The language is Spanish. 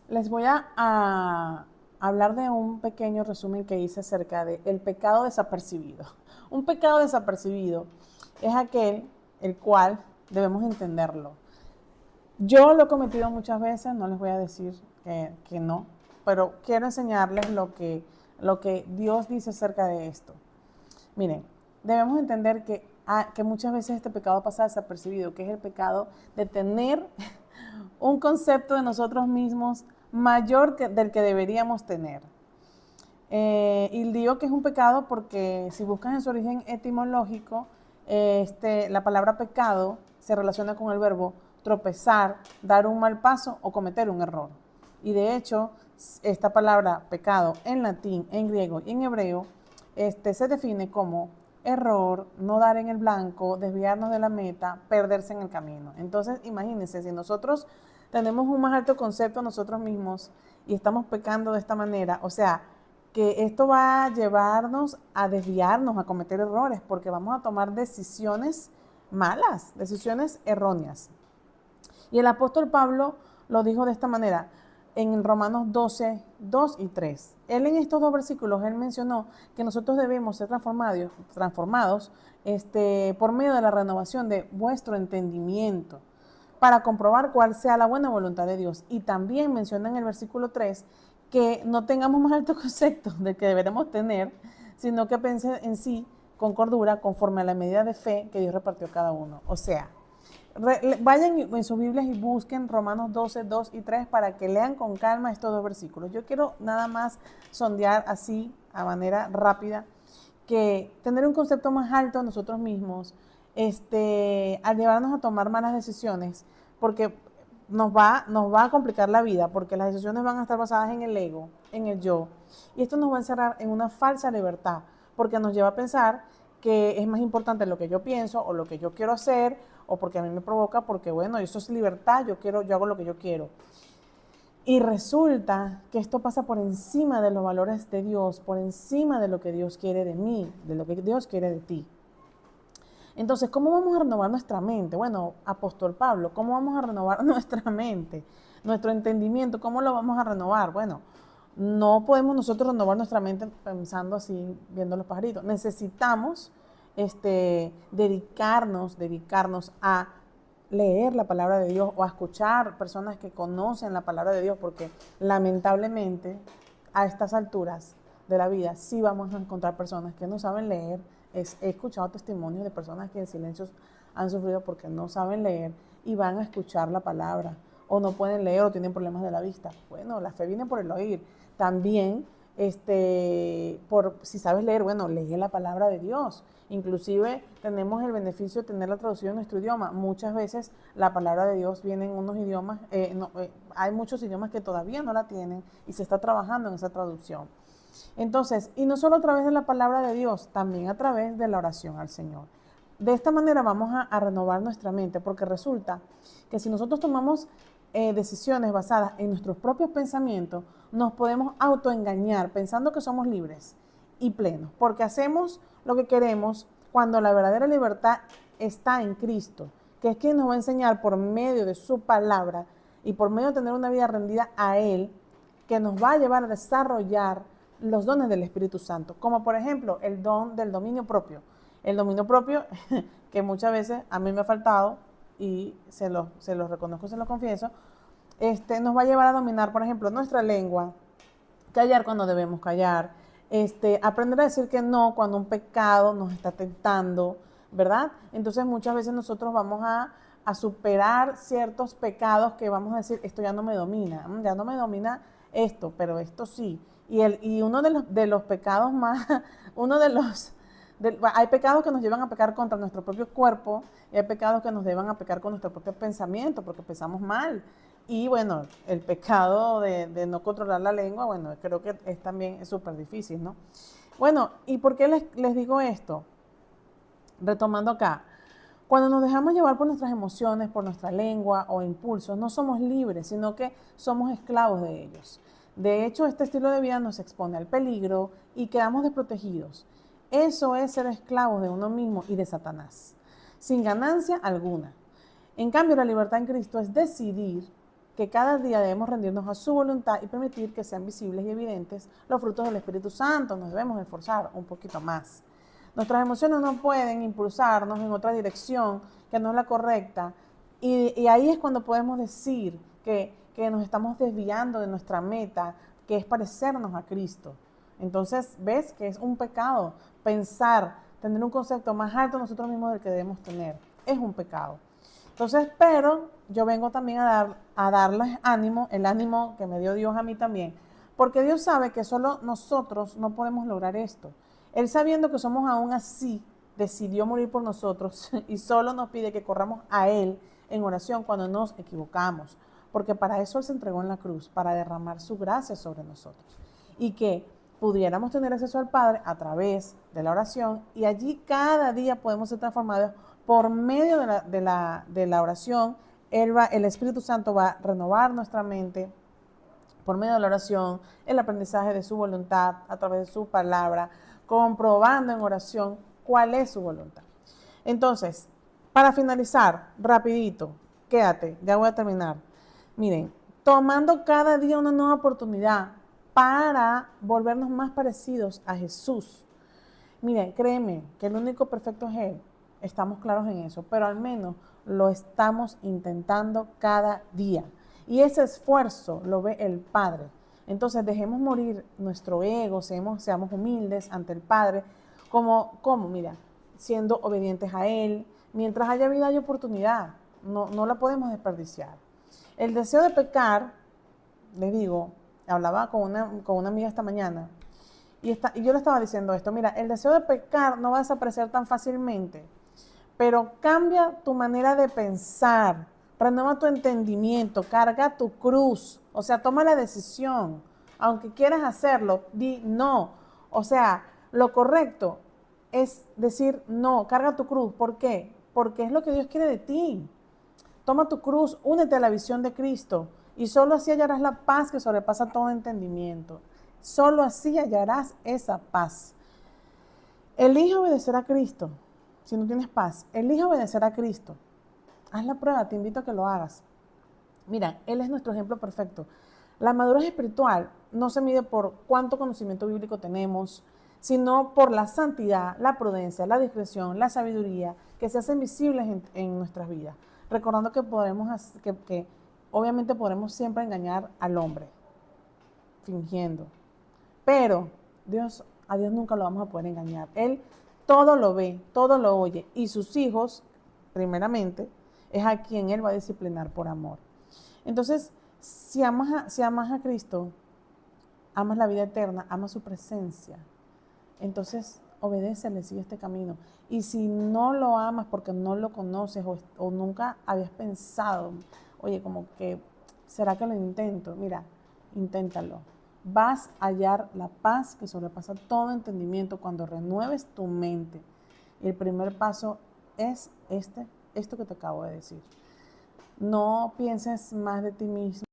Les voy a hablar de un pequeño resumen que hice acerca del pecado desapercibido. Un pecado desapercibido es aquel el cual debemos entenderlo. Yo lo he cometido muchas veces, no les voy a decir que no, pero quiero enseñarles lo que Dios dice acerca de esto. Miren, debemos entender que muchas veces este pecado pasa desapercibido, que es el pecado de tener un concepto de nosotros mismos mayor del que deberíamos tener. Y digo que es un pecado porque si buscas en su origen etimológico, la palabra pecado se relaciona con el verbo tropezar, dar un mal paso o cometer un error. Y de hecho, esta palabra pecado en latín, en griego y en hebreo, se define como error, no dar en el blanco, desviarnos de la meta, perderse en el camino. Entonces, imagínense, si nosotros tenemos un más alto concepto de nosotros mismos y estamos pecando de esta manera, o sea, que esto va a llevarnos a desviarnos, a cometer errores, porque vamos a tomar decisiones malas, decisiones erróneas. Y el apóstol Pablo lo dijo de esta manera en Romanos 12, 2 y 3. Él en estos dos versículos, él mencionó que nosotros debemos ser transformados por medio de la renovación de vuestro entendimiento para comprobar cuál sea la buena voluntad de Dios. Y también menciona en el versículo 3 que no tengamos más alto concepto del que deberemos tener, sino que pense en sí con cordura conforme a la medida de fe que Dios repartió a cada uno. O sea, vayan en sus Biblias y busquen Romanos 12, 2 y 3 para que lean con calma estos dos versículos. Yo quiero nada más sondear así, a manera rápida, que tener un concepto más alto de nosotros mismos, al llevarnos a tomar malas decisiones, porque nos va a complicar la vida, porque las decisiones van a estar basadas en el ego, en el yo, y esto nos va a encerrar en una falsa libertad, porque nos lleva a pensar que es más importante lo que yo pienso o lo que yo quiero hacer, o porque a mí me provoca, porque bueno, eso es libertad, yo hago lo que yo quiero. Y resulta que esto pasa por encima de los valores de Dios, por encima de lo que Dios quiere de mí, de lo que Dios quiere de ti. Entonces, ¿cómo vamos a renovar nuestra mente? Bueno, apóstol Pablo, ¿cómo vamos a renovar nuestra mente? Nuestro entendimiento, ¿cómo lo vamos a renovar? Bueno, no podemos nosotros renovar nuestra mente pensando así, viendo los pajaritos. Necesitamos dedicarnos a leer la palabra de Dios o a escuchar personas que conocen la palabra de Dios, porque lamentablemente a estas alturas de la vida sí vamos a encontrar personas que no saben leer. He escuchado testimonios de personas que en silencio han sufrido porque no saben leer y van a escuchar la palabra, o no pueden leer o tienen problemas de la vista. Bueno, la fe viene por el oír. También, si sabes leer, bueno, lee la palabra de Dios. Inclusive tenemos el beneficio de tener la traducción en nuestro idioma. Muchas veces la palabra de Dios viene en unos idiomas, hay muchos idiomas que todavía no la tienen y se está trabajando en esa traducción. Entonces, y no solo a través de la palabra de Dios, también a través de la oración al Señor. De esta manera vamos a renovar nuestra mente, porque resulta que si nosotros tomamos decisiones basadas en nuestros propios pensamientos, nos podemos autoengañar pensando que somos libres y plenos, porque hacemos lo que queremos cuando la verdadera libertad está en Cristo, que es quien nos va a enseñar por medio de su palabra y por medio de tener una vida rendida a Él, que nos va a llevar a desarrollar los dones del Espíritu Santo, como por ejemplo el don del dominio propio. El dominio propio que muchas veces a mí me ha faltado y se lo reconozco, se lo confieso, nos va a llevar a dominar, por ejemplo, nuestra lengua, callar cuando debemos callar, aprender a decir que no cuando un pecado nos está tentando, ¿verdad? Entonces muchas veces nosotros vamos a superar ciertos pecados que vamos a decir, esto ya no me domina, ya no me domina esto, pero esto sí. Y uno de los pecados más, uno de los, hay pecados que nos llevan a pecar contra nuestro propio cuerpo y hay pecados que nos llevan a pecar con nuestro propio pensamiento porque pensamos mal. Y bueno, el pecado de no controlar la lengua, bueno, creo que también súper difícil, ¿no? Bueno, ¿y por qué les digo esto? Retomando acá, cuando nos dejamos llevar por nuestras emociones, por nuestra lengua o impulsos, no somos libres, sino que somos esclavos de ellos. De hecho, este estilo de vida nos expone al peligro y quedamos desprotegidos. Eso es ser esclavos de uno mismo y de Satanás, sin ganancia alguna. En cambio, la libertad en Cristo es decidir que cada día debemos rendirnos a su voluntad y permitir que sean visibles y evidentes los frutos del Espíritu Santo. Nos debemos esforzar un poquito más. Nuestras emociones no pueden impulsarnos en otra dirección que no es la correcta. Y ahí es cuando podemos decir que nos estamos desviando de nuestra meta, que es parecernos a Cristo. Entonces, ves que es un pecado pensar, tener un concepto más alto de nosotros mismos del que debemos tener. Es un pecado. Entonces, pero yo vengo también a darles ánimo, el ánimo que me dio Dios a mí también, porque Dios sabe que solo nosotros no podemos lograr esto. Él, sabiendo que somos aún así, decidió morir por nosotros y solo nos pide que corramos a Él en oración cuando nos equivocamos, porque para eso Él se entregó en la cruz, para derramar su gracia sobre nosotros y que pudiéramos tener acceso al Padre a través de la oración, y allí cada día podemos ser transformados por medio de la oración. El Espíritu Santo va a renovar nuestra mente por medio de la oración, el aprendizaje de su voluntad a través de su palabra, comprobando en oración cuál es su voluntad. Entonces, para finalizar, rapidito, quédate, ya voy a terminar. Miren, tomando cada día una nueva oportunidad para volvernos más parecidos a Jesús. Miren, créeme que el único perfecto es Él. Estamos claros en eso, pero al menos lo estamos intentando cada día. Y ese esfuerzo lo ve el Padre. Entonces dejemos morir nuestro ego, seamos humildes ante el Padre, mira, siendo obedientes a Él. Mientras haya vida hay oportunidad, no la podemos desperdiciar. El deseo de pecar, les digo, hablaba con una amiga esta mañana, y yo le estaba diciendo esto, mira, el deseo de pecar no va a desaparecer tan fácilmente, pero cambia tu manera de pensar, renueva tu entendimiento, carga tu cruz, o sea, toma la decisión, aunque quieras hacerlo, di no, o sea, lo correcto es decir no, carga tu cruz, ¿por qué? Porque es lo que Dios quiere de ti. Toma tu cruz, únete a la visión de Cristo y solo así hallarás la paz que sobrepasa todo entendimiento. Solo así hallarás esa paz. Elige obedecer a Cristo. Si no tienes paz, elige obedecer a Cristo. Haz la prueba, te invito a que lo hagas. Mira, Él es nuestro ejemplo perfecto. La madurez espiritual no se mide por cuánto conocimiento bíblico tenemos, sino por la santidad, la prudencia, la discreción, la sabiduría que se hacen visibles en nuestras vidas. Recordando que obviamente podremos siempre engañar al hombre, fingiendo. Pero a Dios nunca lo vamos a poder engañar. Él todo lo ve, todo lo oye. Y sus hijos, primeramente, es a quien Él va a disciplinar por amor. Entonces, si amas a Cristo, amas la vida eterna, amas su presencia, entonces obedécele, sigue este camino. Y si no lo amas porque no lo conoces o nunca habías pensado, oye, como que, ¿será que lo intento? Mira, inténtalo. Vas a hallar la paz que sobrepasa todo entendimiento cuando renueves tu mente. Y el primer paso es esto que te acabo de decir. No pienses más de ti mismo.